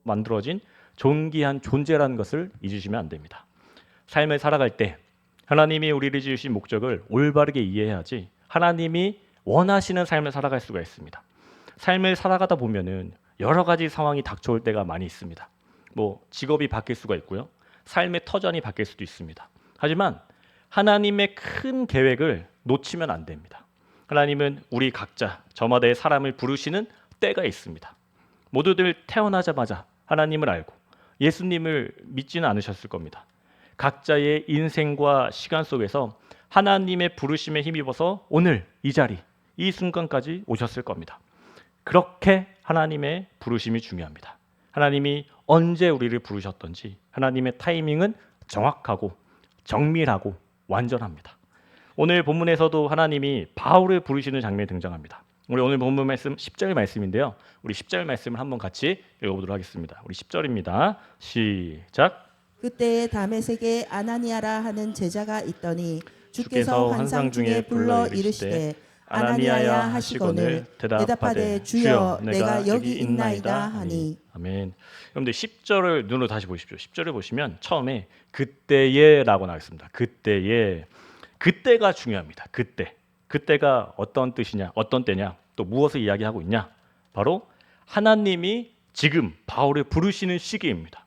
만들어진 존귀한 존재라는 것을 잊으시면 안 됩니다. 삶을 살아갈 때 하나님이 우리를 지으신 목적을 올바르게 이해해야지 하나님이 원하시는 삶을 살아갈 수가 있습니다. 삶을 살아가다 보면은 여러 가지 상황이 닥쳐올 때가 많이 있습니다. 뭐 직업이 바뀔 수가 있고요. 삶의 터전이 바뀔 수도 있습니다. 하지만 하나님의 큰 계획을 놓치면 안 됩니다. 하나님은 우리 각자 저마다의 사람을 부르시는 때가 있습니다. 모두들 태어나자마자 하나님을 알고 예수님을 믿지는 않으셨을 겁니다. 각자의 인생과 시간 속에서 하나님의 부르심에 힘입어서 오늘 이 자리, 이 순간까지 오셨을 겁니다. 그렇게 하나님의 부르심이 중요합니다. 하나님이 언제 우리를 부르셨던지 하나님의 타이밍은 정확하고 정밀하고 완전합니다. 오늘 본문에서도 하나님이 바울을 부르시는 장면이 등장합니다. 우리 오늘 본문 말씀 10절 말씀인데요. 우리 10절 말씀을 한번 같이 읽어보도록 하겠습니다. 우리 10절입니다. 시작. 그때에 다메섹에 아나니아라 하는 제자가 있더니 주께서 환상 중에 불러 이르시되 아나니아야 하시거늘 대답하되 주여 내가 여기 있나이다 하니. 아멘. 여러분들 10절을 눈으로 다시 보십시오. 10절을 보시면 처음에 그때에라고 나왔습니다. 그때에. 그때가 중요합니다. 그때가 어떤 뜻이냐, 어떤 때냐, 또 무엇을 이야기하고 있냐? 바로 하나님이 지금 바울을 부르시는 시기입니다.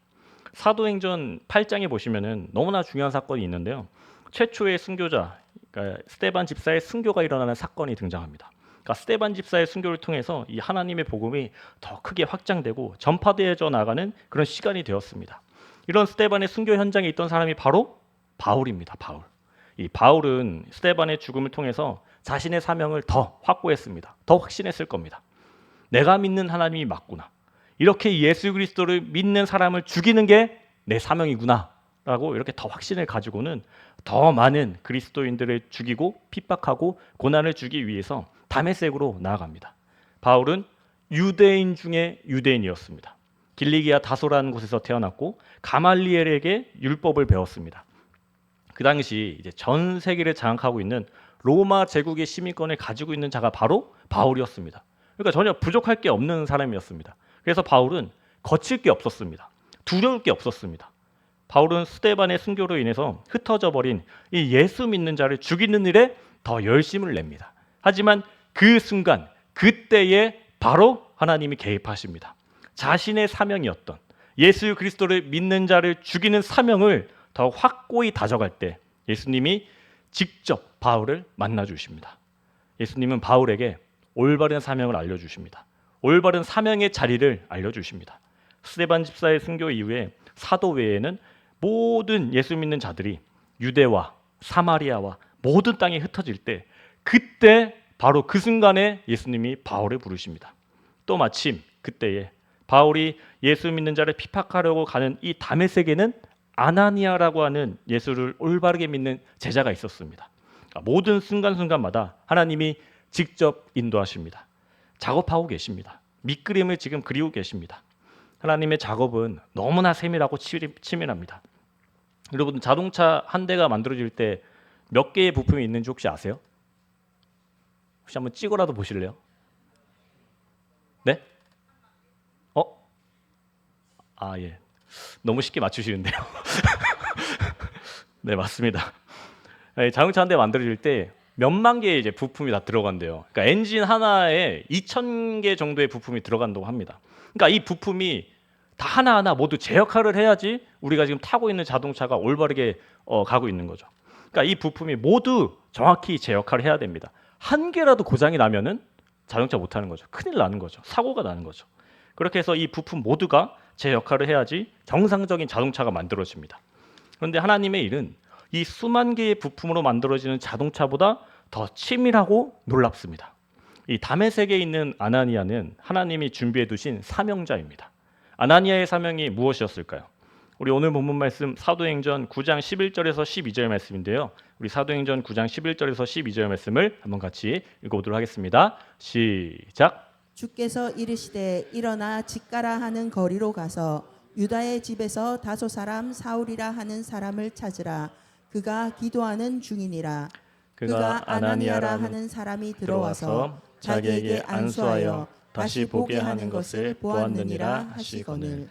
사도행전 8장에 보시면은 너무나 중요한 사건이 있는데요. 최초의 순교자, 그러니까 스데반 집사의 순교가 일어나는 사건이 등장합니다. 그러니까 스데반 집사의 순교를 통해서 이 하나님의 복음이 더 크게 확장되고 전파되어져 나가는 그런 시간이 되었습니다. 이런 스데반의 순교 현장에 있던 사람이 바로 바울입니다. 이 바울은 스데반의 죽음을 통해서 자신의 사명을 더 확고했습니다. 더 확신했을 겁니다. 내가 믿는 하나님이 맞구나. 이렇게 예수 그리스도를 믿는 사람을 죽이는 게 내 사명이구나 라고 이렇게 더 확신을 가지고는 더 많은 그리스도인들을 죽이고 핍박하고 고난을 주기 위해서 다메섹으로 나아갑니다. 바울은 유대인 중에 유대인이었습니다. 길리기아 다소라는 곳에서 태어났고 가말리엘에게 율법을 배웠습니다. 그 당시 이제 전 세계를 장악하고 있는 로마 제국의 시민권을 가지고 있는 자가 바로 바울이었습니다. 그러니까 전혀 부족할 게 없는 사람이었습니다. 그래서 바울은 거칠 게 없었습니다. 두려울 게 없었습니다. 바울은 스데반의 순교로 인해서 흩어져 버린 이 예수 믿는 자를 죽이는 일에 더 열심을 냅니다. 하지만 그 순간, 그때에 바로 하나님이 개입하십니다. 자신의 사명이었던 예수 그리스도를 믿는 자를 죽이는 사명을 더 확고히 다져갈 때 예수님이 직접 바울을 만나 주십니다. 예수님은 바울에게 올바른 사명을 알려주십니다. 올바른 사명의 자리를 알려주십니다. 스데반 집사의 순교 이후에 사도 외에는 모든 예수 믿는 자들이 유대와 사마리아와 모든 땅에 흩어질 때 그때 바로 그 순간에 예수님이 바울을 부르십니다. 또 마침 그때에 바울이 예수 믿는 자를 핍박하려고 가는 이 다메섹에는 아나니아라고 하는 예수를 올바르게 믿는 제자가 있었습니다. 모든 순간순간마다 하나님이 직접 인도하십니다. 작업하고 계십니다. 밑그림을 지금 그리고 계십니다. 하나님의 작업은 너무나 세밀하고 치밀합니다. 여러분 자동차 한 대가 만들어질 때 몇 개의 부품이 있는지 혹시 아세요? 혹시 한번 찍어라도 보실래요? 네? 예. 너무 쉽게 맞추시는데요. 네, 맞습니다. 자동차 한 대 만들어질 때 몇만 개의 이제 부품이 다 들어간대요. 그러니까 엔진 하나에 2,000개 정도의 부품이 들어간다고 합니다. 그러니까 이 부품이 다 하나하나 모두 제 역할을 해야지 우리가 지금 타고 있는 자동차가 올바르게 가고 있는 거죠. 그러니까 이 부품이 모두 정확히 제 역할을 해야 됩니다. 한 개라도 고장이 나면은 자동차 못 타는 거죠. 큰일 나는 거죠. 사고가 나는 거죠. 그렇게 해서 이 부품 모두가 제 역할을 해야지 정상적인 자동차가 만들어집니다. 그런데 하나님의 일은 이 수만 개의 부품으로 만들어지는 자동차보다 더 치밀하고 놀랍습니다. 이 다메섹에 있는 아나니아는 하나님이 준비해 두신 사명자입니다. 아나니아의 사명이 무엇이었을까요? 우리 오늘 본문 말씀 사도행전 9장 11절에서 12절 말씀인데요. 우리 사도행전 9장 11절에서 12절 말씀을 한번 같이 읽어보도록 하겠습니다. 시작. 주께서 이르시되 일어나 직가라 하는 거리로 가서 유다의 집에서 다소 사람 사울이라 하는 사람을 찾으라. 그가 기도하는 중이니라. 그가 아나니아라 하는 사람이 들어와서 자기에게 안수하여 다시 보게 하는 것을 보았느니라 하시거늘.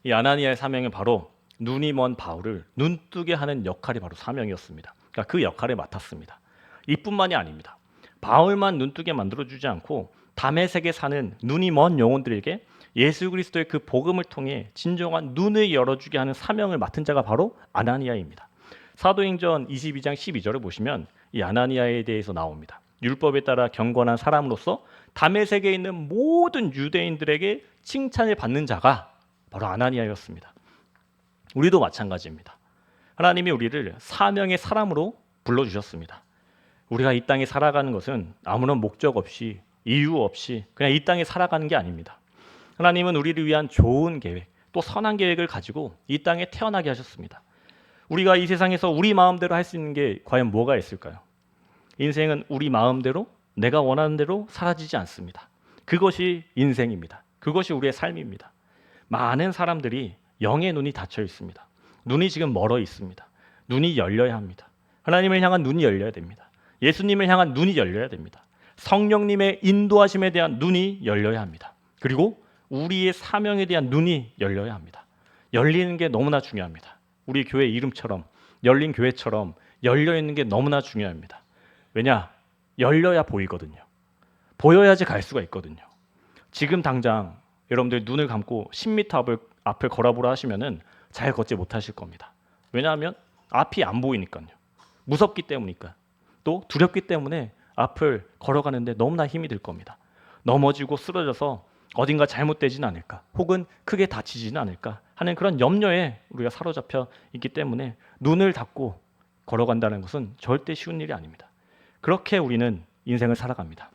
이 아나니아의 사명은 바로 눈이 먼 바울을 눈뜨게 하는 역할이 바로 사명이었습니다. 그러니까 그 역할을 맡았습니다. 이뿐만이 아닙니다. 바울만 눈뜨게 만들어주지 않고 다메섹에 사는 눈이 먼 영혼들에게 예수 그리스도의 그 복음을 통해 진정한 눈을 열어주게 하는 사명을 맡은 자가 바로 아나니아입니다. 사도행전 22장 12절을 보시면 이 아나니아에 대해서 나옵니다. 율법에 따라 경건한 사람으로서 다메섹에 있는 모든 유대인들에게 칭찬을 받는 자가 바로 아나니아였습니다. 우리도 마찬가지입니다. 하나님이 우리를 사명의 사람으로 불러주셨습니다. 우리가 이 땅에 살아가는 것은 아무런 목적 없이 이유 없이 그냥 이 땅에 살아가는 게 아닙니다. 하나님은 우리를 위한 좋은 계획, 또 선한 계획을 가지고 이 땅에 태어나게 하셨습니다. 우리가 이 세상에서 우리 마음대로 할 수 있는 게 과연 뭐가 있을까요? 인생은 우리 마음대로 내가 원하는 대로 사라지지 않습니다. 그것이 인생입니다. 그것이 우리의 삶입니다. 많은 사람들이 영의 눈이 닫혀 있습니다. 눈이 지금 멀어 있습니다. 눈이 열려야 합니다. 하나님을 향한 눈이 열려야 됩니다. 예수님을 향한 눈이 열려야 됩니다. 성령님의 인도하심에 대한 눈이 열려야 합니다. 그리고 우리의 사명에 대한 눈이 열려야 합니다. 열리는 게 너무나 중요합니다. 우리 교회 이름처럼 열린 교회처럼 열려 있는 게 너무나 중요합니다. 왜냐? 열려야 보이거든요. 보여야지 갈 수가 있거든요. 지금 당장 여러분들 눈을 감고 10m 앞을 걸어보라 하시면은 잘 걷지 못하실 겁니다. 왜냐하면 앞이 안 보이니까요. 무섭기 때문이니까. 또 두렵기 때문에 앞을 걸어가는데 너무나 힘이 들 겁니다. 넘어지고 쓰러져서 어딘가 잘못되지는 않을까, 혹은 크게 다치지는 않을까 하는 그런 염려에 우리가 사로잡혀 있기 때문에 눈을 닫고 걸어간다는 것은 절대 쉬운 일이 아닙니다. 그렇게 우리는 인생을 살아갑니다.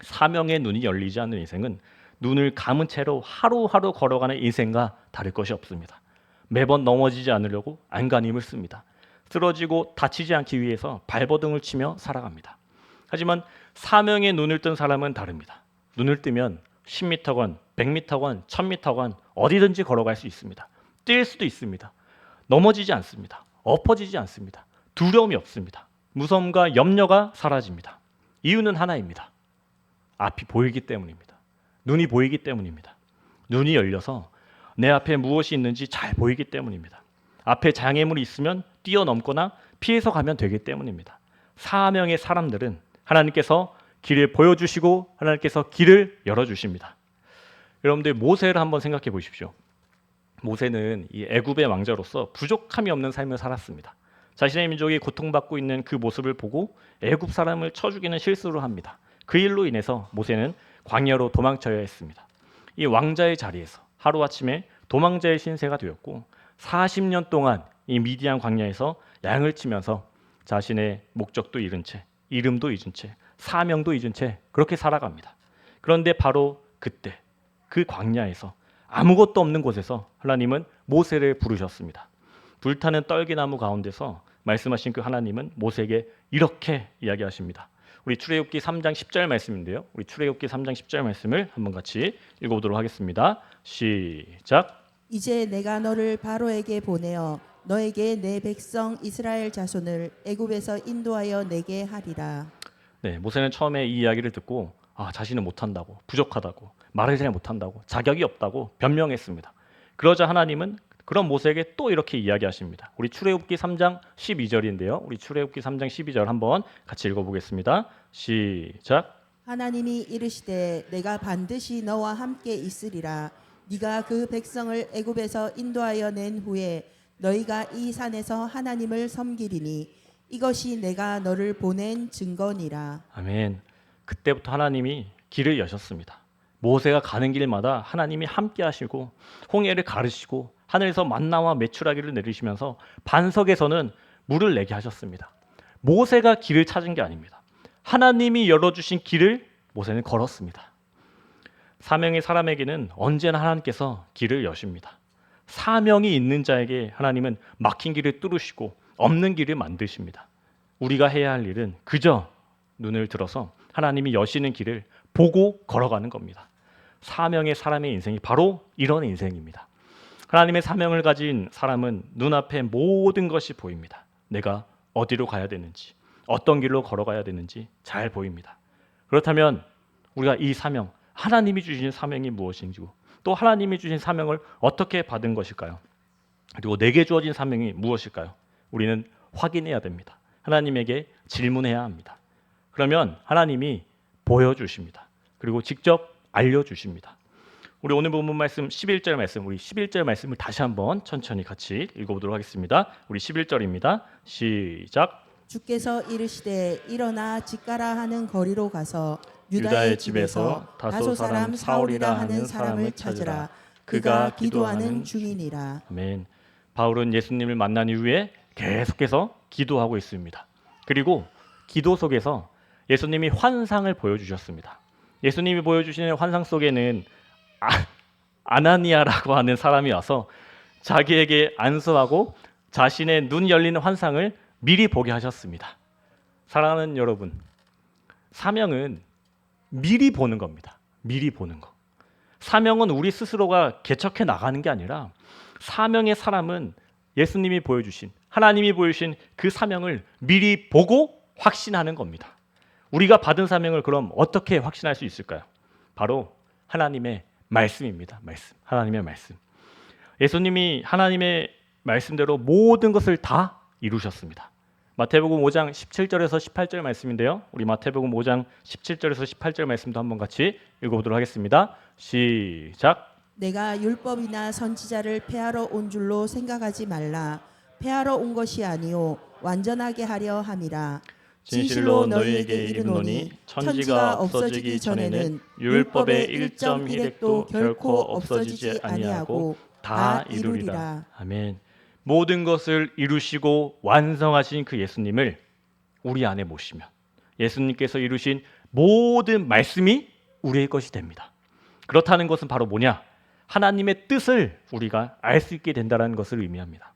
사명의 눈이 열리지 않는 인생은 눈을 감은 채로 하루하루 걸어가는 인생과 다를 것이 없습니다. 매번 넘어지지 않으려고 안간힘을 씁니다. 쓰러지고 다치지 않기 위해서 발버둥을 치며 살아갑니다. 하지만 사명의 눈을 뜬 사람은 다릅니다. 눈을 뜨면 10m건, 100m건, 1000m건 어디든지 걸어갈 수 있습니다. 뛸 수도 있습니다. 넘어지지 않습니다. 엎어지지 않습니다. 두려움이 없습니다. 무서움과 염려가 사라집니다. 이유는 하나입니다. 앞이 보이기 때문입니다. 눈이 보이기 때문입니다. 눈이 열려서 내 앞에 무엇이 있는지 잘 보이기 때문입니다. 앞에 장애물이 있으면 뛰어넘거나 피해서 가면 되기 때문입니다. 사명의 사람들은 하나님께서 길을 보여주시고 하나님께서 길을 열어주십니다. 여러분들 모세를 한번 생각해 보십시오. 모세는 이 애굽의 왕자로서 부족함이 없는 삶을 살았습니다. 자신의 민족이 고통받고 있는 그 모습을 보고 애굽 사람을 쳐 죽이는 실수를 합니다. 그 일로 인해서 모세는 광야로 도망쳐야 했습니다. 이 왕자의 자리에서 하루아침에 도망자의 신세가 되었고 40년 동안 이 미디안 광야에서 양을 치면서 자신의 목적도 잃은 채, 이름도 잊은 채, 사명도 잊은 채 그렇게 살아갑니다. 그런데 바로 그때 그 광야에서 아무것도 없는 곳에서 하나님은 모세를 부르셨습니다. 불타는 떨기나무 가운데서 말씀하신 그 하나님은 모세에게 이렇게 이야기하십니다. 우리 출애굽기 3장 10절 말씀인데요. 우리 출애굽기 3장 10절 말씀을 한번 같이 읽어보도록 하겠습니다. 시작. 이제 내가 너를 바로에게 보내어 너에게 내 백성 이스라엘 자손을 애굽에서 인도하여 내게 하리라. 네, 모세는 처음에 이 이야기를 듣고 자신은 못한다고, 부족하다고, 말을 잘 못한다고, 자격이 없다고 변명했습니다. 그러자 하나님은 그런 모세에게 또 이렇게 이야기하십니다. 우리 출애굽기 3장 12절인데요. 우리 출애굽기 3장 12절 한번 같이 읽어보겠습니다. 시작. 하나님이 이르시되 내가 반드시 너와 함께 있으리라. 네가 그 백성을 애굽에서 인도하여 낸 후에 너희가 이 산에서 하나님을 섬기리니 이것이 내가 너를 보낸 증거니라. 아멘. 그때부터 하나님이 길을 여셨습니다. 모세가 가는 길마다 하나님이 함께 하시고 홍해를 가르시고 하늘에서 만나와 메추라기를 내리시면서 반석에서는 물을 내게 하셨습니다. 모세가 길을 찾은 게 아닙니다. 하나님이 열어주신 길을 모세는 걸었습니다. 사명의 사람에게는 언제나 하나님께서 길을 여십니다. 사명이 있는 자에게 하나님은 막힌 길을 뚫으시고 없는 길을 만드십니다. 우리가 해야 할 일은 그저 눈을 들어서 하나님이 여시는 길을 보고 걸어가는 겁니다. 사명의 사람의 인생이 바로 이런 인생입니다. 하나님의 사명을 가진 사람은 눈앞에 모든 것이 보입니다. 내가 어디로 가야 되는지, 어떤 길로 걸어가야 되는지 잘 보입니다. 그렇다면 우리가 이 사명, 하나님이 주신 사명이 무엇인지, 또 하나님이 주신 사명을 어떻게 받은 것일까요? 그리고 내게 주어진 사명이 무엇일까요? 우리는 확인해야 됩니다. 하나님에게 질문해야 합니다. 그러면 하나님이 보여주십니다. 그리고 직접 알려주십니다. 우리 오늘 본문 말씀 11절 말씀, 우리 11절 말씀을 다시 한번 천천히 같이 읽어보도록 하겠습니다. 우리 11절입니다. 시작. 주께서 이르시되 일어나 직가라 하는 거리로 가서 유다의 집에서 다소 사람 사울이라 하는 사람을 찾으라. 그가 기도하는 중이니라. 아멘. 바울은 예수님을 만난 이후에 계속해서 기도하고 있습니다. 그리고 기도 속에서 예수님이 환상을 보여주셨습니다. 예수님이 보여주시는 환상 속에는 아나니아라고 하는 사람이 와서 자기에게 안수하고 자신의 눈 열리는 환상을 미리 보게 하셨습니다. 사랑하는 여러분, 사명은 미리 보는 겁니다. 미리 보는 거. 사명은 우리 스스로가 개척해 나가는 게 아니라 사명의 사람은 예수님이 보여주신, 하나님이 보여주신 그 사명을 미리 보고 확신하는 겁니다. 우리가 받은 사명을 그럼 어떻게 확신할 수 있을까요? 바로 하나님의 말씀입니다. 말씀. 하나님의 말씀. 예수님이 하나님의 말씀대로 모든 것을 다 이루셨습니다. 마태복음 5장 17절에서 18절 말씀인데요. 우리 마태복음 5장 17절에서 18절 말씀도 한번 같이 읽어보도록 하겠습니다. 시작. 내가 율법이나 선지자를 폐하러 온 줄로 생각하지 말라. 폐하러 온 것이 아니요 완전하게 하려 함이라. 진실로 너희에게 이르노니 천지가 없어지기 전에는 율법의 1점 힐획도 결코 없어지지 아니하고 다 이루리라. 아멘. 모든 것을 이루시고 완성하신 그 예수님을 우리 안에 모시면 예수님께서 이루신 모든 말씀이 우리의 것이 됩니다. 그렇다는 것은 바로 뭐냐? 하나님의 뜻을 우리가 알 수 있게 된다는 것을 의미합니다.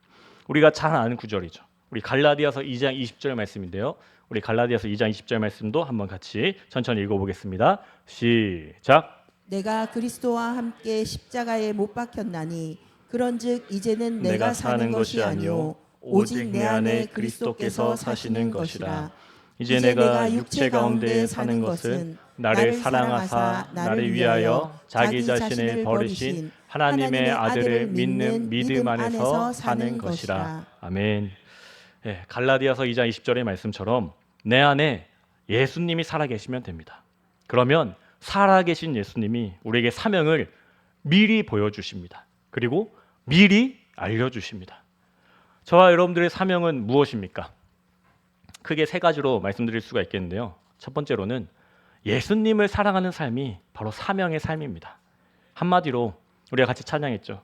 우리가 잘 아는 구절이죠. 우리 갈라디아서 2장 20절 말씀인데요. 우리 갈라디아서 2장 20절 말씀도 한번 같이 천천히 읽어보겠습니다. 시작. 내가 그리스도와 함께 십자가에 못 박혔나니 그런즉 이제는 내가 사는 것이 아니요 오직 내 안에 그리스도께서 사시는 것이라. 이제 내가 육체 가운데 사는 것은 나를 사랑하사 나를 위하여 자기 자신을 버리신 하나님의 아들을 믿는 믿음 안에서 사는 것이라. 아멘. 네, 갈라디아서 2장 20절의 말씀처럼 내 안에 예수님이 살아계시면 됩니다. 그러면 살아계신 예수님이 우리에게 사명을 미리 보여주십니다. 그리고 미리 알려주십니다. 저와 여러분들의 사명은 무엇입니까? 크게 세 가지로 말씀드릴 수가 있겠는데요. 첫 번째로는 예수님을 사랑하는 삶이 바로 사명의 삶입니다. 한마디로 우리가 같이 찬양했죠.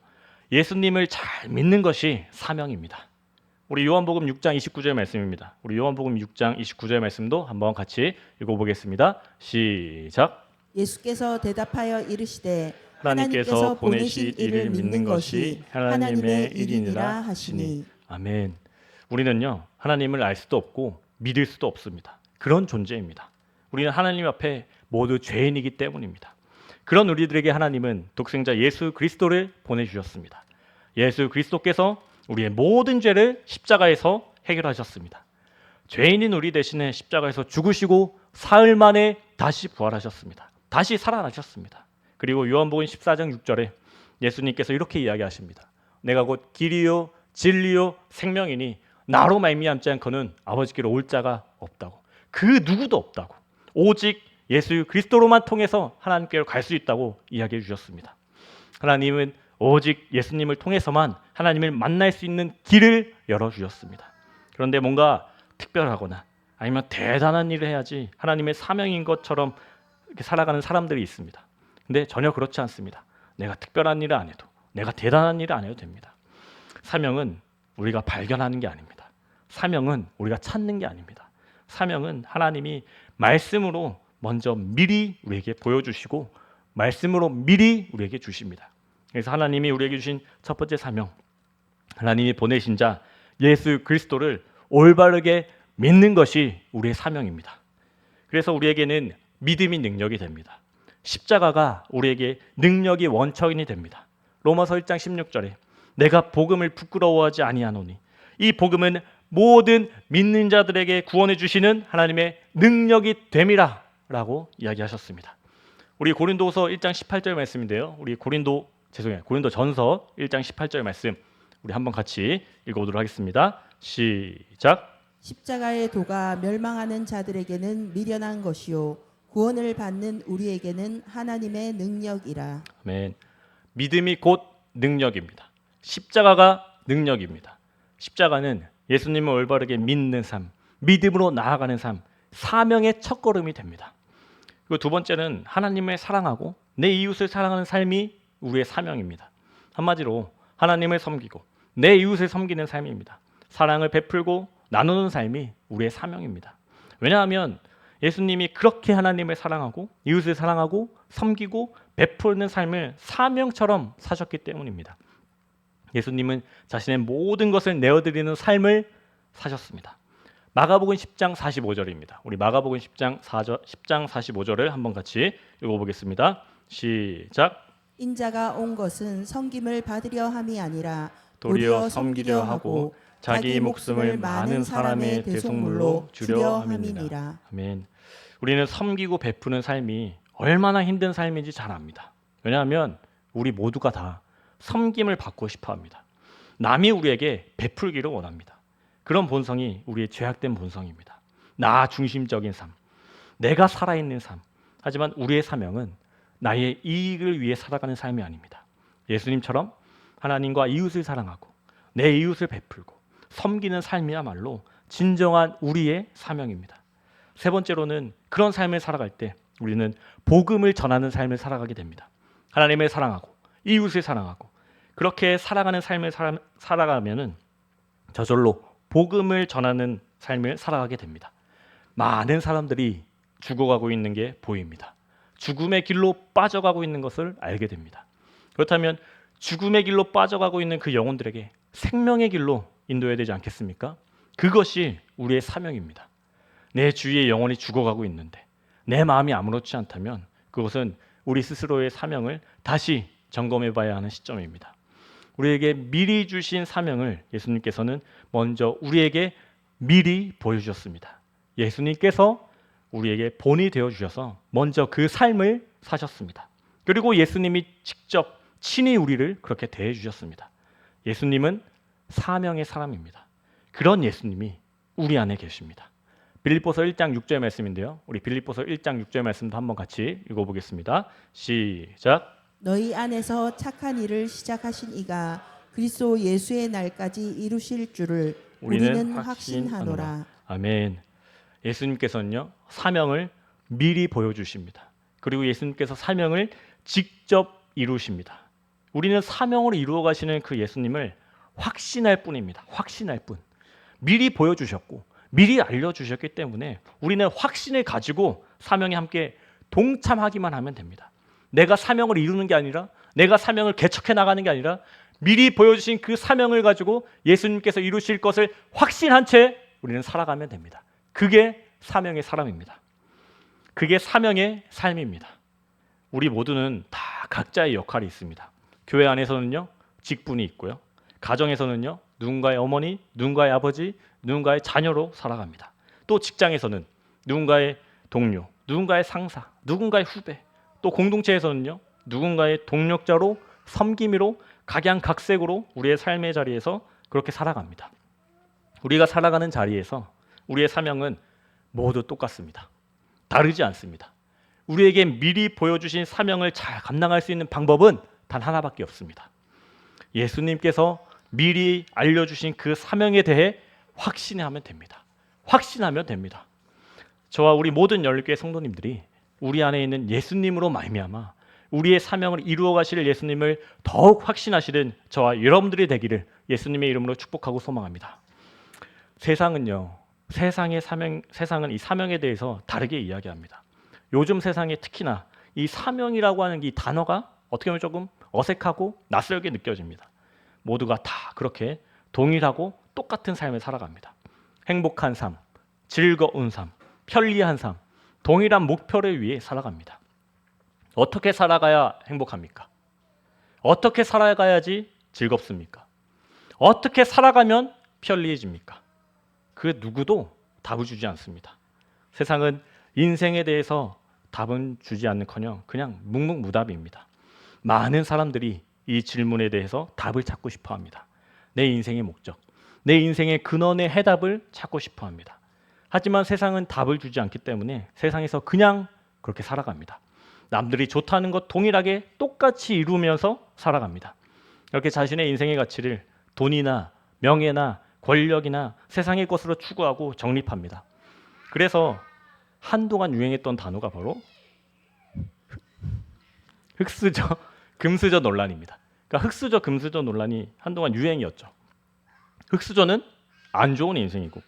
예수님을 잘 믿는 것이 사명입니다. 우리 요한복음 6장 29절 말씀입니다. 우리 요한복음 6장 29절 말씀도 한번 같이 읽어보겠습니다. 시작. 예수께서 대답하여 이르시되 하나님께서 보내실 이를 믿는 것이 하나님의 일이니라 하시니. 아멘. 우리는요 하나님을 알 수도 없고 믿을 수도 없습니다. 그런 존재입니다. 우리는 하나님 앞에 모두 죄인이기 때문입니다. 그런 우리들에게 하나님은 독생자 예수 그리스도를 보내주셨습니다. 예수 그리스도께서 우리의 모든 죄를 십자가에서 해결하셨습니다. 죄인인 우리 대신에 십자가에서 죽으시고 사흘 만에 다시 부활하셨습니다. 다시 살아나셨습니다. 그리고 요한복음 14장 6절에 예수님께서 이렇게 이야기하십니다. 내가 곧 길이요 진리요 생명이니 나로 말미암지 않고는 아버지께로 올 자가 없다고. 그 누구도 없다고. 오직 예수 그리스도로만 통해서 하나님께로 갈 수 있다고 이야기해 주셨습니다. 하나님은 오직 예수님을 통해서만 하나님을 만날 수 있는 길을 열어주셨습니다. 그런데 뭔가 특별하거나 아니면 대단한 일을 해야지 하나님의 사명인 것처럼 이렇게 살아가는 사람들이 있습니다. 근데 전혀 그렇지 않습니다. 내가 특별한 일을 안 해도, 내가 대단한 일을 안 해도 됩니다. 사명은 우리가 발견하는 게 아닙니다. 사명은 우리가 찾는 게 아닙니다. 사명은 하나님이 말씀으로 먼저 미리 우리에게 보여주시고 말씀으로 미리 우리에게 주십니다. 그래서 하나님이 우리에게 주신 첫 번째 사명, 하나님이 보내신 자 예수 그리스도를 올바르게 믿는 것이 우리의 사명입니다. 그래서 우리에게는 믿음이 능력이 됩니다. 십자가가 우리에게 능력이 원천이 됩니다. 로마서 1장 16절에 내가 복음을 부끄러워하지 아니하노니 이 복음은 모든 믿는 자들에게 구원해 주시는 하나님의 능력이 됨이라 라고 이야기하셨습니다. 우리 고린도서 1장 18절 말씀인데요. 우리 고린도전서 1장 18절 말씀 우리 한번 같이 읽어보도록 하겠습니다. 시작. 십자가의 도가 멸망하는 자들에게는 미련한 것이요 구원을 받는 우리에게는 하나님의 능력이라. 아멘. 믿음이 곧 능력입니다. 십자가가 능력입니다. 십자가는 예수님을 올바르게 믿는 삶, 믿음으로 나아가는 삶, 사명의 첫걸음이 됩니다. 그리고 두 번째는 하나님을 사랑하고 내 이웃을 사랑하는 삶이 우리의 사명입니다. 한마디로 하나님을 섬기고 내 이웃을 섬기는 삶입니다. 사랑을 베풀고 나누는 삶이 우리의 사명입니다. 왜냐하면 예수님이 그렇게 하나님을 사랑하고 이웃을 사랑하고 섬기고 베푸는 삶을 사명처럼 사셨기 때문입니다. 예수님은 자신의 모든 것을 내어드리는 삶을 사셨습니다. 마가복음 10장 45절입니다. 우리 마가복음 10장 45절을 한번 같이 읽어보겠습니다. 시작. 인자가 온 것은 섬김을 받으려 함이 아니라 도리어 섬기려 하고 자기 목숨을 많은 사람의 대속물로 주려 함이니라. 아멘. 우리는 섬기고 베푸는 삶이 얼마나 힘든 삶인지 잘 압니다. 왜냐하면 우리 모두가 다 섬김을 받고 싶어합니다. 남이 우리에게 베풀기를 원합니다. 그런 본성이 우리의 죄악된 본성입니다. 나 중심적인 삶, 내가 살아있는 삶. 하지만 우리의 사명은 나의 이익을 위해 살아가는 삶이 아닙니다. 예수님처럼 하나님과 이웃을 사랑하고 내 이웃을 베풀고 섬기는 삶이야말로 진정한 우리의 사명입니다. 세 번째로는 그런 삶을 살아갈 때 우리는 복음을 전하는 삶을 살아가게 됩니다. 하나님을 사랑하고 이웃을 사랑하고 그렇게 살아가는 삶을 살아가면은 저절로 복음을 전하는 삶을 살아가게 됩니다. 많은 사람들이 죽어가고 있는 게 보입니다. 죽음의 길로 빠져가고 있는 것을 알게 됩니다. 그렇다면 죽음의 길로 빠져가고 있는 그 영혼들에게 생명의 길로 인도해야 되지 않겠습니까? 그것이 우리의 사명입니다. 내 주위의 영혼이 죽어가고 있는데 내 마음이 아무렇지 않다면 그것은 우리 스스로의 사명을 다시 점검해 봐야 하는 시점입니다. 우리에게 미리 주신 사명을 예수님께서는 먼저 우리에게 미리 보여주셨습니다. 예수님께서 우리에게 본이 되어주셔서 먼저 그 삶을 사셨습니다. 그리고 예수님이 직접 친히 우리를 그렇게 대해주셨습니다. 예수님은 사명의 사람입니다. 그런 예수님이 우리 안에 계십니다. 빌립보서 1장 6절 말씀인데요. 우리 빌립보서 1장 6절 말씀도 한번 같이 읽어보겠습니다. 시작. 너희 안에서 착한 일을 시작하신 이가 그리스도 예수의 날까지 이루실 줄을 우리는 확신하노라. 아멘. 예수님께서는요 사명을 미리 보여주십니다. 그리고 예수님께서 사명을 직접 이루십니다. 우리는 사명을 이루어 가시는 그 예수님을 확신할 뿐입니다. 확신할 뿐. 미리 보여주셨고 미리 알려주셨기 때문에 우리는 확신을 가지고 사명에 함께 동참하기만 하면 됩니다. 내가 사명을 이루는 게 아니라 내가 사명을 개척해 나가는 게 아니라 미리 보여주신 그 사명을 가지고 예수님께서 이루실 것을 확신한 채 우리는 살아가면 됩니다. 그게 사명의 사람입니다. 그게 사명의 삶입니다. 우리 모두는 다 각자의 역할이 있습니다. 교회 안에서는요 직분이 있고요. 가정에서는요 누군가의 어머니, 누군가의 아버지, 누군가의 자녀로 살아갑니다. 또 직장에서는 누군가의 동료, 누군가의 상사, 누군가의 후배, 또 공동체에서는요 누군가의 동력자로 섬김이로 각양각색으로 우리의 삶의 자리에서 그렇게 살아갑니다. 우리가 살아가는 자리에서 우리의 사명은 모두 똑같습니다. 다르지 않습니다. 우리에게 미리 보여주신 사명을 잘 감당할 수 있는 방법은 단 하나밖에 없습니다. 예수님께서 미리 알려주신 그 사명에 대해 확신하면 됩니다. 확신하면 됩니다. 저와 우리 모든 열립교회 성도님들이 우리 안에 있는 예수님으로 말미암아 우리의 사명을 이루어 가실 예수님을 더욱 확신하시는 저와 여러분들이 되기를 예수님의 이름으로 축복하고 소망합니다. 세상은 이 사명에 대해서 다르게 이야기합니다. 요즘 세상에 특히나 이 사명이라고 하는 이 단어가 어떻게 보면 조금 어색하고 낯설게 느껴집니다. 모두가 다 그렇게 동일하고 똑같은 삶을 살아갑니다. 행복한 삶, 즐거운 삶, 편리한 삶, 동일한 목표를 위해 살아갑니다. 어떻게 살아가야 행복합니까? 어떻게 살아가야지 즐겁습니까? 어떻게 살아가면 편리해집니까? 그 누구도 답을 주지 않습니다. 세상은 인생에 대해서 답은 주지 않는커녕 그냥 묵묵무답입니다. 많은 사람들이 이 질문에 대해서 답을 찾고 싶어 합니다. 내 인생의 목적, 내 인생의 근원의 해답을 찾고 싶어 합니다. 하지만 세상은 답을 주지 않기 때문에 세상에서 그냥 그렇게 살아갑니다. 남들이 좋다는 것 동일하게 똑같이 이루면서 살아갑니다. 이렇게 자신의 인생의 가치를 돈이나 명예나 권력이나 세상의 것으로 추구하고 정립합니다. 그래서 한동안 유행했던 단어가 바로 흑수저, 금수저 논란입니다. 그러니까 흑수저, 금수저 논란이 한동안 유행이었죠. 흑수저는 안 좋은 인생이고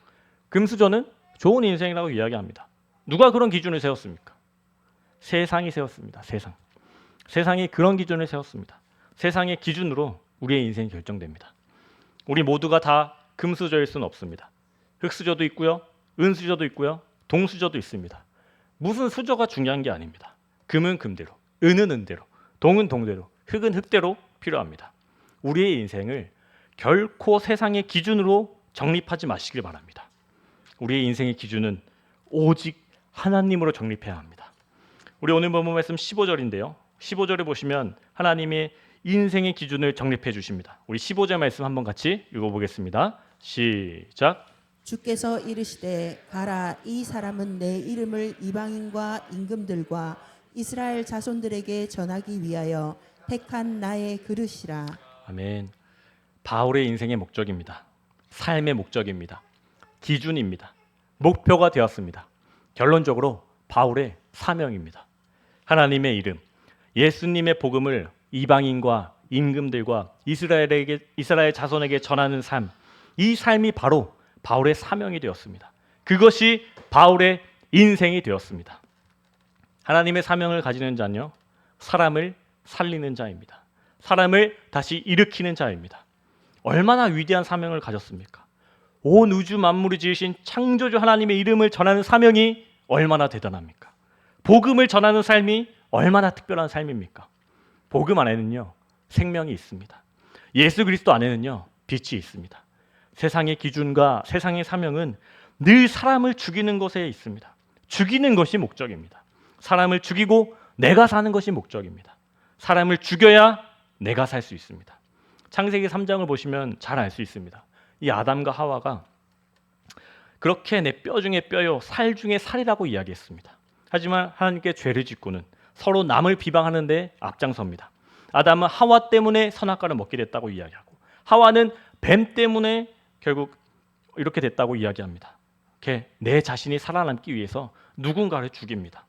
금수저는 좋은 인생이라고 이야기합니다. 누가 그런 기준을 세웠습니까? 세상이 세웠습니다. 세상이 그런 기준을 세웠습니다. 세상의 기준으로 우리의 인생이 결정됩니다. 우리 모두가 다 금수저일 수는 없습니다. 흑수저도 있고요, 은수저도 있고요, 동수저도 있습니다. 무슨 수저가 중요한 게 아닙니다. 금은 금대로, 은은 은대로, 동은 동대로, 흑은 흑대로 필요합니다. 우리의 인생을 결코 세상의 기준으로 정립하지 마시길 바랍니다. 우리의 인생의 기준은 오직 하나님으로 정립해야 합니다. 우리 오늘 본문 말씀 15절인데요. 15절에 보시면 하나님의 인생의 기준을 정립해 주십니다. 우리 15절 말씀 한번 같이 읽어보겠습니다. 시작. 주께서 이르시되 가라, 이 사람은 내 이름을 이방인과 임금들과 이스라엘 자손들에게 전하기 위하여 택한 나의 그릇이라. 아멘. 바울의 인생의 목적입니다. 삶의 목적입니다. 기준입니다. 목표가 되었습니다. 결론적으로 바울의 사명입니다. 하나님의 이름, 예수님의 복음을 이방인과 임금들과 이스라엘 자손에게 전하는 삶, 이 삶이 바로 바울의 사명이 되었습니다. 그것이 바울의 인생이 되었습니다. 하나님의 사명을 가지는 자는요, 사람을 살리는 자입니다. 사람을 다시 일으키는 자입니다. 얼마나 위대한 사명을 가졌습니까? 온 우주 만물을 지으신 창조주 하나님의 이름을 전하는 사명이 얼마나 대단합니까? 복음을 전하는 삶이 얼마나 특별한 삶입니까? 복음 안에는요, 생명이 있습니다. 예수 그리스도 안에는요, 빛이 있습니다. 세상의 기준과 세상의 사명은 늘 사람을 죽이는 것에 있습니다. 죽이는 것이 목적입니다. 사람을 죽이고 내가 사는 것이 목적입니다. 사람을 죽여야 내가 살 수 있습니다. 창세기 3장을 보시면 잘 알 수 있습니다. 이 아담과 하와가 그렇게 내 뼈 중에 뼈요 살 중에 살이라고 이야기했습니다. 하지만 하나님께 죄를 짓고는 서로 남을 비방하는 데 앞장섭니다. 아담은 하와 때문에 선악과를 먹게 됐다고 이야기하고, 하와는 뱀 때문에 결국 이렇게 됐다고 이야기합니다. 이렇게 내 자신이 살아남기 위해서 누군가를 죽입니다.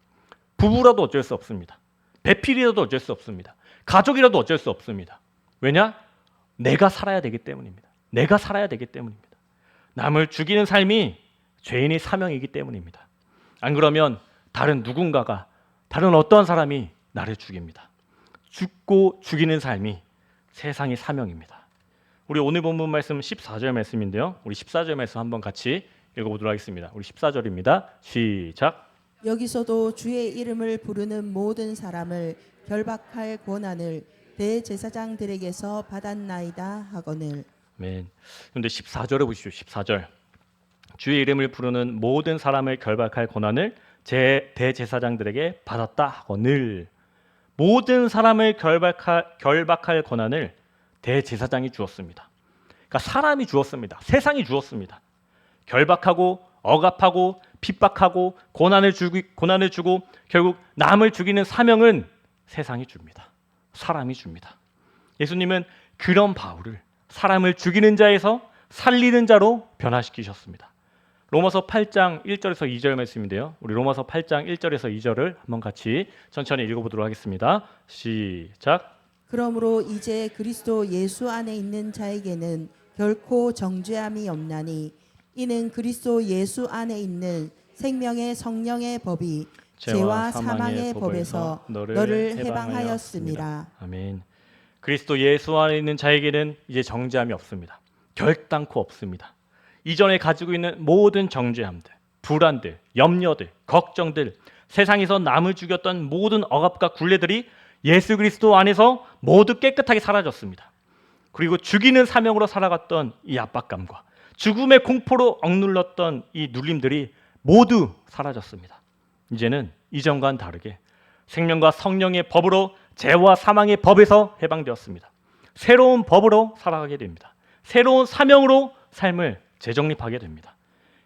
부부라도 어쩔 수 없습니다. 배필이라도 어쩔 수 없습니다. 가족이라도 어쩔 수 없습니다. 왜냐? 내가 살아야 되기 때문입니다. 내가 살아야 되기 때문입니다. 남을 죽이는 삶이 죄인의 사명이기 때문입니다. 안 그러면 다른 누군가가, 다른 어떤 사람이 나를 죽입니다. 죽고 죽이는 삶이 세상의 사명입니다. 우리 오늘 본문 말씀 14절 말씀인데요. 우리 14절 말씀 한번 같이 읽어보도록 하겠습니다. 우리 14절입니다. 시작. 여기서도 주의 이름을 부르는 모든 사람을 결박할 권한을 대제사장들에게서 받았나이다 하거늘. 아멘. 그런데 14절에 보십시오. 14절. 주의 이름을 부르는 모든 사람을 결박할 권한을 대제사장들에게 받았다 하거늘. 모든 사람을 결박할 권한을 대제사장이 주었습니다. 그러니까 사람이 주었습니다. 세상이 주었습니다. 결박하고 억압하고 핍박하고 고난을 주고 결국 남을 죽이는 사명은 세상이 줍니다. 사람이 줍니다. 예수님은 그런 바울을 사람을 죽이는 자에서 살리는 자로 변화시키셨습니다. 로마서 8장 1절에서 2절 말씀인데요. 우리 로마서 8장 1절에서 2절을 한번 같이 천천히 읽어보도록 하겠습니다. 시작. 그러므로 이제 그리스도 예수 안에 있는 자에게는 결코 정죄함이 없나니 이는 그리스도 예수 안에 있는 생명의 성령의 법이 죄와 사망의 법에서 너를 해방하였습니다. 아멘. 그리스도 예수 안에 있는 자에게는 이제 정죄함이 없습니다. 결단코 없습니다. 이전에 가지고 있는 모든 정죄함들, 불안들, 염려들, 걱정들, 세상에서 남을 죽였던 모든 억압과 굴레들이 예수 그리스도 안에서 모두 깨끗하게 사라졌습니다. 그리고 죽이는 사명으로 살아갔던 이 압박감과 죽음의 공포로 억눌렀던 이 눌림들이 모두 사라졌습니다. 이제는 이전과는 다르게 생명과 성령의 법으로 죄와 사망의 법에서 해방되었습니다. 새로운 법으로 살아가게 됩니다. 새로운 사명으로 삶을 재정립하게 됩니다.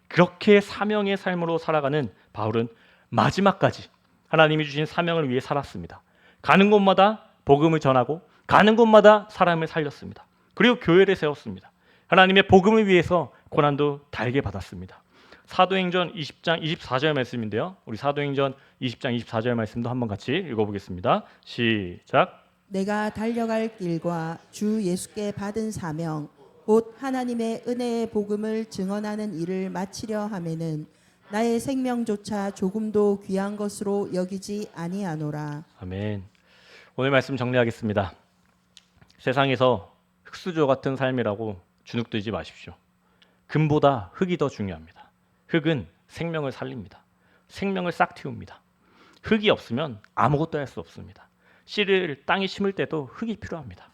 그렇게 사명의 삶으로 살아가는 바울은 마지막까지 하나님이 주신 사명을 위해 살았습니다. 가는 곳마다 복음을 전하고 가는 곳마다 사람을 살렸습니다. 그리고 교회를 세웠습니다. 하나님의 복음을 위해서 고난도 달게 받았습니다. 사도행전 20장 24절 말씀인데요. 우리 사도행전 20장 24절 말씀도 한번 같이 읽어보겠습니다. 시작. 내가 달려갈 길과 주 예수께 받은 사명 곧 하나님의 은혜의 복음을 증언하는 일을 마치려 하면은 나의 생명조차 조금도 귀한 것으로 여기지 아니하노라. 아멘. 오늘 말씀 정리하겠습니다. 세상에서 흙수저 같은 삶이라고 주눅들지 마십시오. 금보다 흙이 더 중요합니다. 흙은 생명을 살립니다. 생명을 싹 틔웁니다. 흙이 없으면 아무것도 할 수 없습니다. 씨를 땅에 심을 때도 흙이 필요합니다.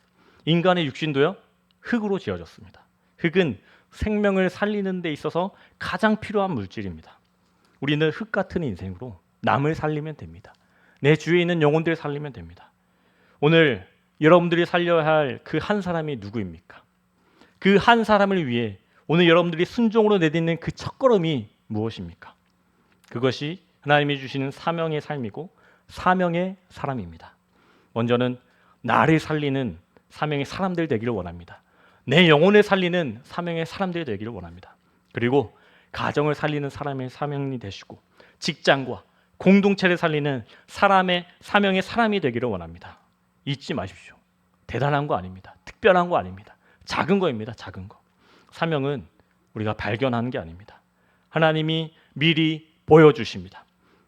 인간의 육신도요, 흙으로 지어졌습니다. 흙은 생명을 살리는 데 있어서 가장 필요한 물질입니다. 우리는 흙 같은 인생으로 남을 살리면 됩니다. 내 주위에 있는 영혼들을 살리면 됩니다. 오늘 여러분들이 살려야 할 그 한 사람이 누구입니까? 그 한 사람을 위해 오늘 여러분들이 순종으로 내딛는 그 첫걸음이 무엇입니까? 그것이 하나님이 주시는 사명의 삶이고 사명의 사람입니다. 먼저는 나를 살리는 사명의 사람들 되기를 원합니다. 내 영혼을 살리는 사명의 사람들 되기를 원합니다. 그리고 가정을 살리는 사람의 사명이 되시고 직장과 공동체를 살리는 사람의 사명의 사람이 되기를 원합니다. 잊지 마십시오. 대단한 거 아닙니다. 특별한 거 아닙니다. 작은 거입니다. 작은 거. 사명은 우리가 발견하는 게 아닙니다. 하나님이 미리 보여주십니다.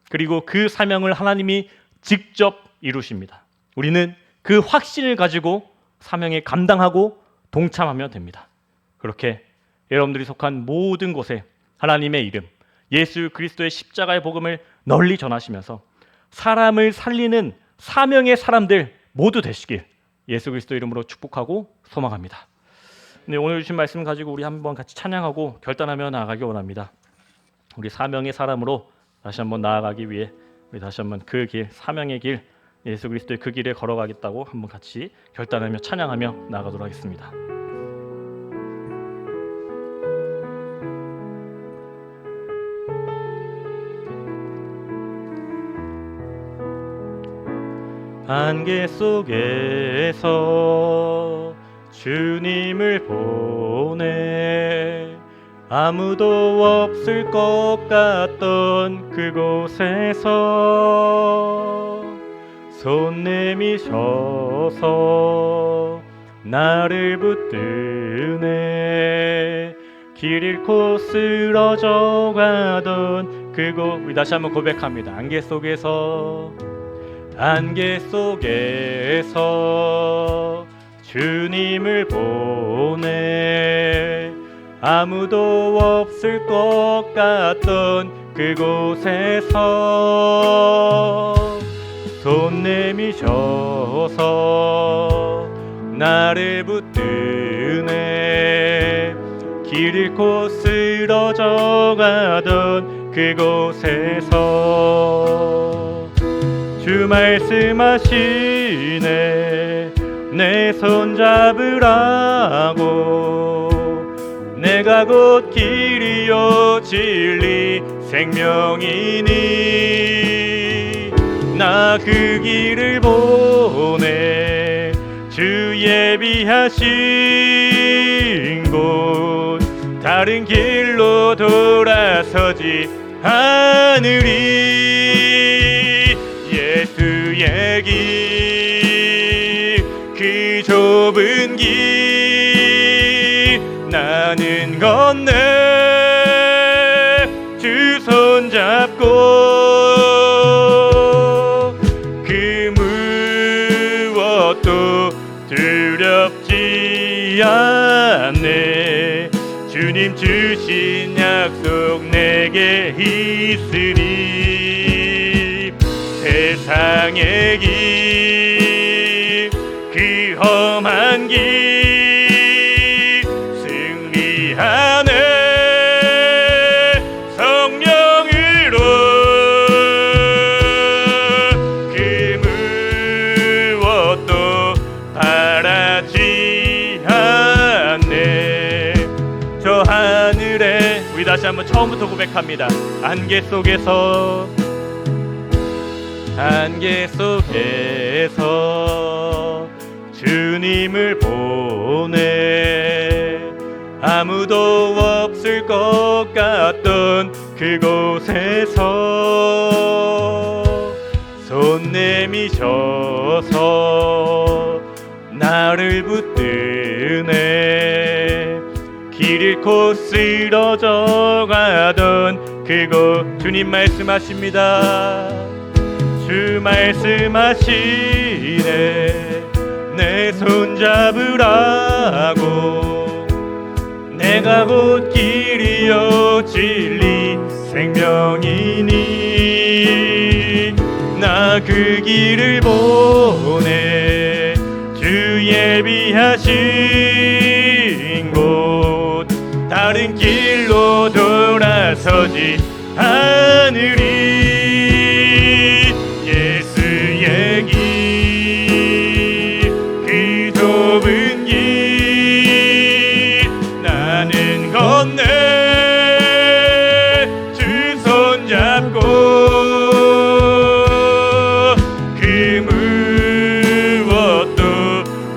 그리고 그 사명을 하나님이 직접 이루십니다. 우리는 그 확신을 가지고 사명에 감당하고 동참하면 됩니다. 그렇게 여러분들이 속한 모든 곳에 하나님의 이름, 예수 그리스도의 십자가의 복음을 널리 전하시면서 사람을 살리는 사명의 사람들 모두 되시길 예수 그리스도 이름으로 축복하고 소망합니다. 네, 오늘 주신 말씀 가지고 우리 한번 같이 찬양하고 결단하며 나아가기 원합니다. 우리 사명의 사람으로 다시 한번 나아가기 위해 우리 다시 한번 그 길, 사명의 길, 예수 그리스도의 그 길에 걸어가겠다고 한번 같이 결단하며 찬양하며 나아가도록 하겠습니다. 안개 속에서 주님을 보내 아무도 없을 것 같던 그곳에서 손 내미셔서 나를 붙드네 길 잃고 쓰러져 가던 그곳 우리 다시 한번 고백합니다. 안개 속에서 주님을 보내 아무도 없을 것 같던 그곳에서 손 내미셔서 나를 붙드네 길 잃고 쓰러져 가던 그곳에서 주 말씀하시네 내 손 잡으라고 내가 곧 길이요 진리 생명이니 나 그 길을 보내 주 예비하신 곳 다른 길로 돌아서지 않으리 예수의 길, 그 좁은 길 나는 건너 주 손 잡고 그 무엇도 주님 주신 약속 내게 있으니 세상의 길, 그 험한 길 승리하네. 성령으로 그 무엇도 바라지 않네. 저 하늘에, 우리 다시 한번 처음부터 고백합니다. 안개 속에서 주님을 보내. 아무도 없을 것 같던 그곳에서 손 내미셔서 나를 붙드네. 길 잃고 쓰러져 가던 그곳, 주님 말씀하십니다. 주 말씀하시네. 내 손 잡으라고. 내가 곧 길이요 진리 생명이니 나 그 길을 보내. 주 예비하신 곳, 다른 길로 돌아서지 않으리. 예수의 길, 그 좁은 길 나는 건네. 주 손 잡고 그 무엇도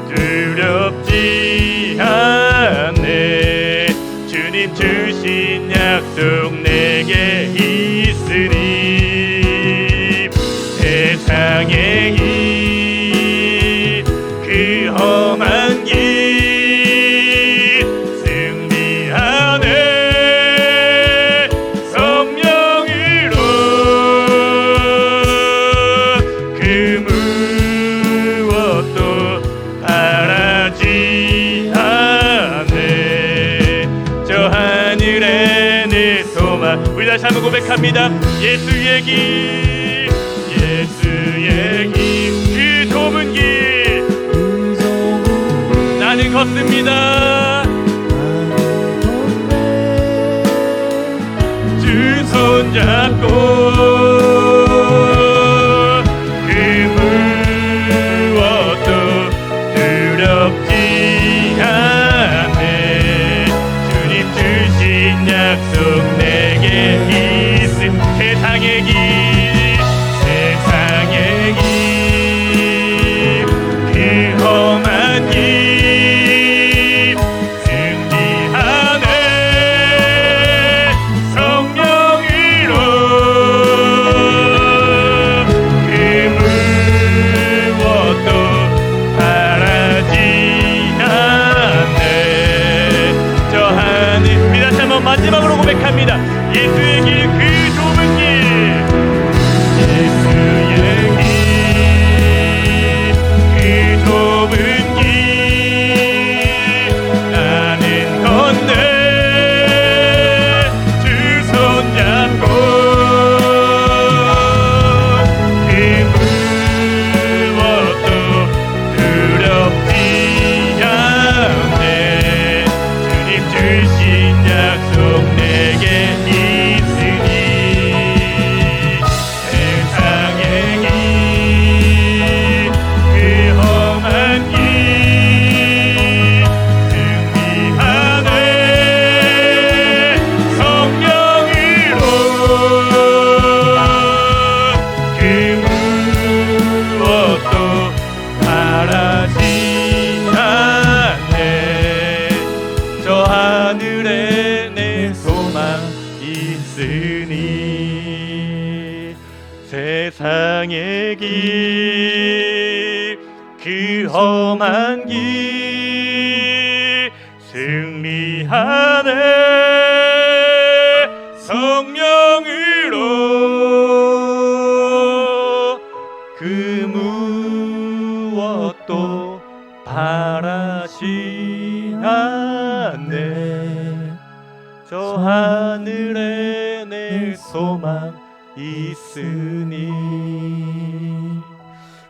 두렵지 않네. 주님 주신 약속 내게 있으니 세상의 길, 그 험한 길 승리하네. 성령으로 그 무엇도 바라지 않네. 저 하늘에 내 소망, 우리 다시 한번 고백합니다. 예수의 길, 예수의 길, 그 좁은 길 나는 걷습니다. 주 손 잡고 그 무엇도 두렵지 않네. 주님 주신 약속 내게 있음. 세상의 길, 세상의 길, 그 험한 길 승리하네. 성령으로 그 무엇도 바라지 않네. 저 하늘, 우리 다시 한번 마지막으로 고백합니다. 예수의 길, 그 좁은 길, 예수의 길, 그 좁은 길 나는 걷네. 주 손 잡고 그 무엇도 두렵지 않네. 주님 주신 약속 내게 있으니 세상의 길, 그 험한 길 승리하네. 성령으로 그 무엇도 바라지 않네. 저 하늘에 내 소망 있으니 세상의 길, 그 험한 길 승리하네. 성령으로 그 무엇도 바라지 않네. 있으니.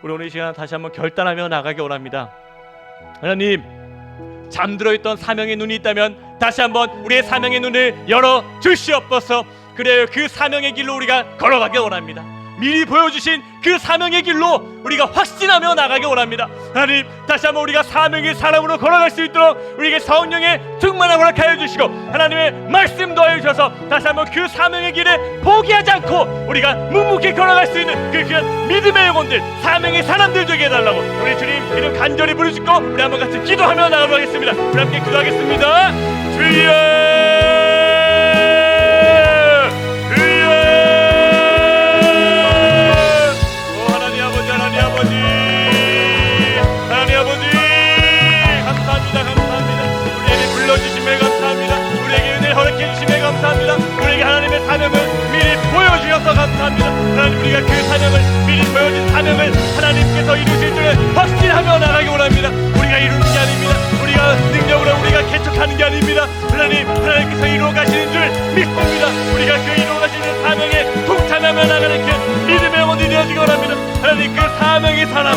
우리 오늘 이 시간 다시 한번 결단하며 나가기 원합니다. 하나님, 잠들어 있던 사명의 눈이 있다면 다시 한번 우리의 사명의 눈을 열어 주시옵소서. 그래요, 그 사명의 길로 우리가 걸어가기 원합니다. 미리 보여주신 그 사명의 길로 우리가 확신하며 나가기 원합니다. 하나님, 다시 한번 우리가 사명의 사람으로 걸어갈 수 있도록 우리에게 성령의 충만함을 허락하여 주시고 하나님의 말씀 더하여 주셔서 다시 한번 그 사명의 길에 포기하지 않고 우리가 묵묵히 걸어갈 수 있는 그 귀한 믿음의 영혼들, 사명의 사람들 되게 해달라고 우리 주님 이름 간절히 부르짖고 우리 한번 같이 기도하며 나가도록 하겠습니다. 우리 함께 기도하겠습니다. 주여, 우리에게 하나님의 사명을 미리 보여주셔서 감사합니다. 하나님, 우리가 그 사명을 미리 보여준 사명을 하나님께서 이루실 줄을 확신하며 나가기 원합니다. 우리가 이루는 게 아닙니다. 우리가 능력으로 우리가 개척하는 게 아닙니다. 하나님께서 이루어 가시는 줄 믿습니다. 우리가 그 이루어 가시는 사명에 동참하며 나가는 그 믿음의 영혼이 되어지기 원합니다. 하나님, 그 사명의 사람,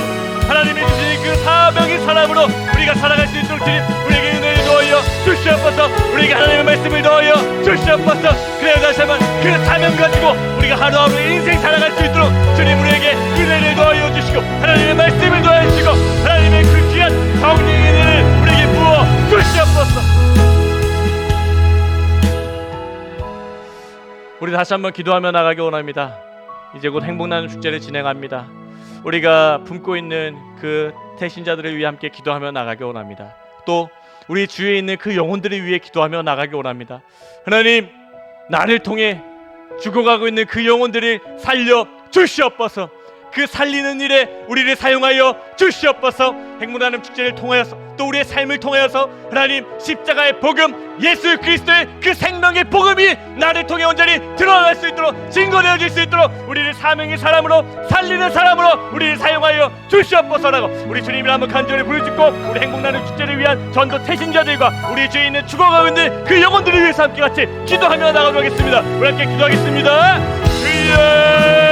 하나님이 주신 그 사명의 사람으로 우리가 살아갈 수 있도록 주님 우리에게 은혜를 더하여 주시옵소서. 우리에게 하나님의 말씀을 더하여 주시옵소서. 그래야 다시 한번 그 사명 가지고 우리가 하루하루 인생 살아갈 수 있도록 주님 우리에게 은혜를 더하여 주시고 하나님의 말씀을 더하여 주시고 하나님의 그 귀한 성령의 은혜를 우리에게 부어 주시옵소서. 우리 다시 한번 기도하며 나가기 원합니다. 이제 곧 행복나는 축제를 진행합니다. 우리가 품고 있는 그 태신자들을 위해 함께 기도하며 나가기 원합니다. 또 우리 주위에 있는 그 영혼들을 위해 기도하며 나가기 원합니다. 하나님, 나를 통해 죽어가고 있는 그 영혼들을 살려 주시옵소서. 그 살리는 일에 우리를 사용하여 주시옵소서. 행복나눔 축제를 통하여서 또 우리의 삶을 통하여서 하나님 십자가의 복음, 예수 그리스도의 그 생명의 복음이 나를 통해 온전히 드러날 수 있도록 증거되어질 수 있도록 우리를 사명의 사람으로 살리는 사람으로 우리를 사용하여 주시옵소서라고 우리 주님을 한번 간절히 부르짖고 우리 행복나눔 축제를 위한 전도 태신자들과 우리 주위에 있는 죽어가고 있는 그 영혼들을 위해서 함께 같이 기도하며 나가도록 하겠습니다. 우리 함께 기도하겠습니다. 주여,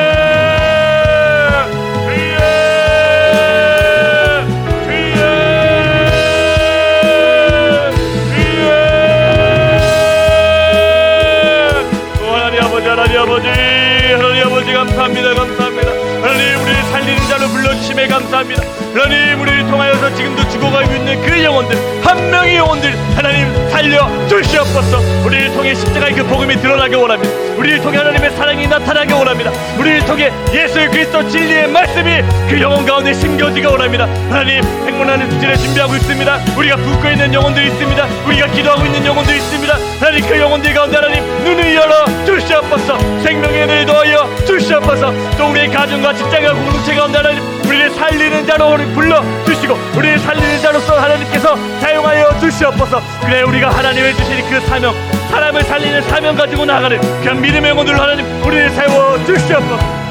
하나님 아버지 감사합니다. 하나님, 우리를 살리는 자로 불러주심에 감사합니다. 하나님, 우리를 통하여서 지금도 죽어가고 있는 그 영혼들, 한 명의 영혼들 하나님 살려 주시옵소서. 우리를 통해 십자가의 그 복음이 드러나게 원합니다. 우리를 통해 하나님의 사랑이 나타나게 원합니다. 우리를 통해 예수 그리스도 진리의 말씀이 그 영혼 가운데 심겨지게 원합니다. 하나님, 행복나는 축제를 준비하고 있습니다. 우리가 붓고 있는 영혼들이 있습니다. 우리가 기도하고 있는 영혼들이 있습니다. 하나님, 그 영혼들 가운데 하나님 눈을 열어 주시옵소서. 생명의 은혜를 더하여 주시옵소서. 또 우리의 가정과 직장과 공동체 가운데 하나님 우리를 살리는 자로 불러주시고 우리를 살리는 자로서 하나님께서 사용하여 주시옵소서. 그래 우리가 하나님의 주신 그 사명, 사람을 살리는 사명 가지고 나가는 그 믿음의 영혼들로 하나님 우리를 세워 주시옵소서.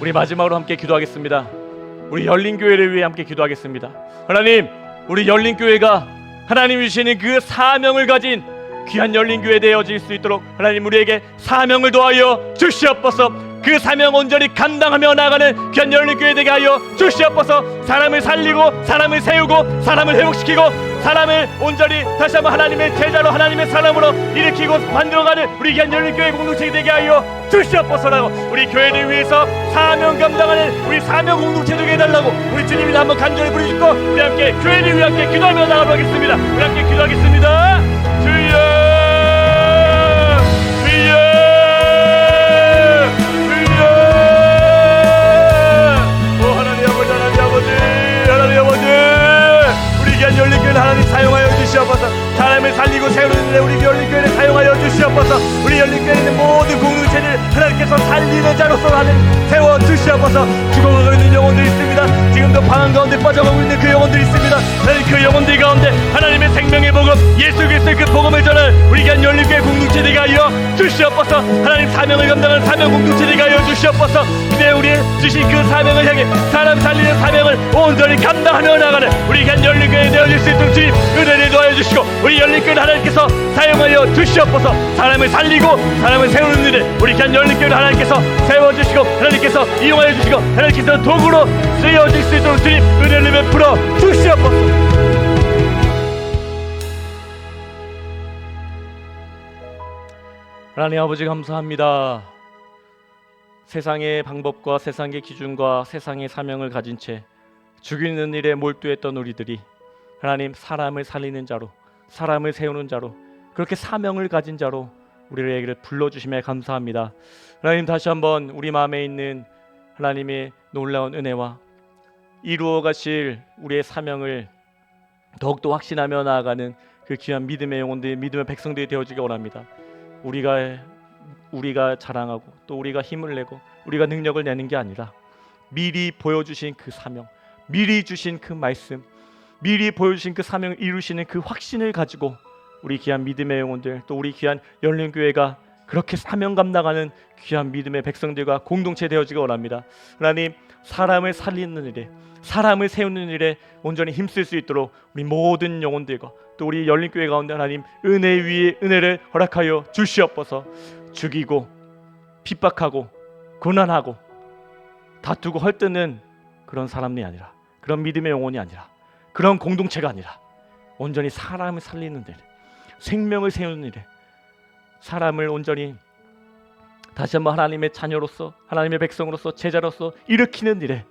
우리 마지막으로 함께 기도하겠습니다. 우리 열린교회를 위해 함께 기도하겠습니다. 하나님, 우리 열린교회가 하나님이 주시는 그 사명을 가진 귀한 열린교회 되어질 수 있도록 하나님 우리에게 사명을 더하여 주시옵소서. 그 사명 온전히 감당하며 나가는 귀한 열린교회 되게 하여 주시옵소서. 사람을 살리고 사람을 세우고 사람을 회복시키고 사람을 온전히 다시 한번 하나님의 제자로 하나님의 사람으로 일으키고 만들어가는 우리 귀한 열린교회 공동체 되게 하여 주시옵소서라고 우리 교회를 위해서 사명 감당하는 우리 사명 공동체 되게 해달라고 우리 주님이 한번 간절히 부르짖고 우리 함께 교회를 위해 함께 기도하며 나가도록 하겠습니다. 우리 함께 기도하겠습니다. 주여, 열린교회를 하나님 사용하여 주시옵소서. 사람을 살리고 세우는 데 우리 열린교회를 사용하여 주시옵소서. 우리 열린교회에 있는 모든 공동체를 하나님께서 살리는 자로서 하나님 세워 주시옵소서. 죽어가고 있는 영혼들이 있습니다. 지금도 방황 가운데 빠져가고 있는 그 영혼들이 있습니다. 하나님, 그 영혼들 가운데 하나님의 생명의 복음, 예수 그리스도의 그 복음을 전할 우리 귀한 열린교회 공동체 되게 하여 주시옵소서. 주시옵소서. 하나님 사명을 감당하는 사명 공동체 되게 하여 주시옵소서. 네, 우리 주신 그 사명을 향해 사람 살리는 사명을 온전히 감당하며 나가는 우리 간 열린교회 되어질 수 있도록 주님 은혜를 도와여 주시고, 우리 열린교회 하나님께서 사용하여 주시옵소서. 사람을 살리고 사람을 세우는 일에 우리 간 열린교회를 하나님께서 세워주시고, 하나님께서 이용하여 주시고, 하나님께서 도구로 쓰여질 수 있도록 주님 은혜를 베풀어 주시옵소서. 하나님 아버지 감사합니다. 세상의 방법과 세상의 기준과 세상의 사명을 가진 채 죽이는 일에 몰두했던 우리들이 하나님 사람을 살리는 자로, 사람을 세우는 자로, 그렇게 사명을 가진 자로 우리를 불러주심에 감사합니다. 하나님 다시 한번 우리 마음에 있는 하나님의 놀라운 은혜와 이루어 가실 우리의 사명을 더욱더 확신하며 나아가는 그 귀한 믿음의 영혼들, 믿음의 백성들이 되어지기 원합니다. 우리가 자랑하고 또 우리가 힘을 내고 우리가 능력을 내는 게 아니라 미리 보여주신 그 사명, 미리 주신 그 말씀, 미리 보여주신 그 사명을 이루시는 그 확신을 가지고 우리 귀한 믿음의 영혼들, 또 우리 귀한 열린교회가 그렇게 사명 감당하는 귀한 믿음의 백성들과 공동체 되어지기 원합니다. 하나님 사람을 살리는 일에, 사람을 세우는 일에 온전히 힘쓸 수 있도록 우리 모든 영혼들과 또 우리 열린교회 가운데 하나님 은혜 위에 은혜를 허락하여 주시옵소서. 죽이고 핍박하고 고난하고 다투고 헐뜯는 그런 사람이 아니라, 그런 믿음의 영혼이 아니라, 그런 공동체가 아니라 온전히 사람을 살리는 일, 생명을 세우는 일에 사람을 온전히 다시 한번 하나님의 자녀로서, 하나님의 백성으로서, 제자로서 일으키는 일에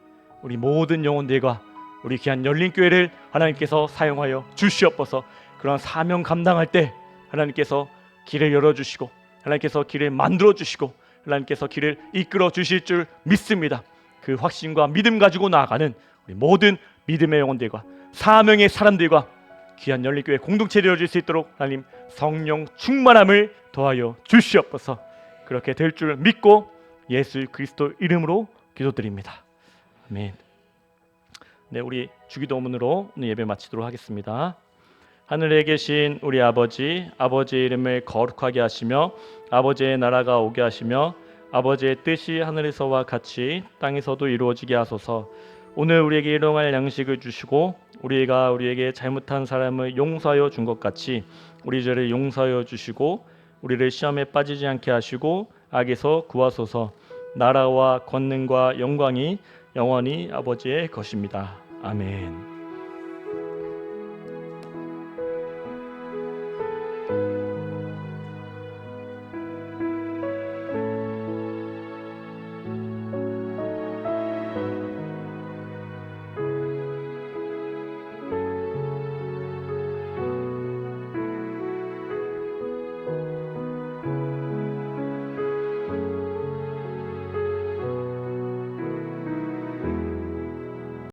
우리 모든 영혼들과 우리 귀한 열린교회를 하나님께서 사용하여 주시옵소서. 그런 사명 감당할 때 하나님께서 길을 열어주시고, 하나님께서 길을 만들어주시고, 하나님께서 길을 이끌어 주실 줄 믿습니다. 그 확신과 믿음 가지고 나아가는 우리 모든 믿음의 영혼들과 사명의 사람들과 귀한 열린교회 공동체 되어질 수 있도록 하나님 성령 충만함을 더하여 주시옵소서. 그렇게 될 줄 믿고 예수 그리스도 이름으로 기도드립니다. 아멘. 네, 우리 주기도문으로 오늘 예배 마치도록 하겠습니다. 하늘에 계신 우리 아버지, 아버지의 이름을 거룩하게 하시며 아버지의 나라가 오게 하시며 아버지의 뜻이 하늘에서와 같이 땅에서도 이루어지게 하소서. 오늘 우리에게 일용할 양식을 주시고 우리가 우리에게 잘못한 사람을 용서하여 준 것 같이 우리 죄를 용서하여 주시고 우리를 시험에 빠지지 않게 하시고 악에서 구하소서. 나라와 권능과 영광이 영원히 아버지의 것입니다. 아멘.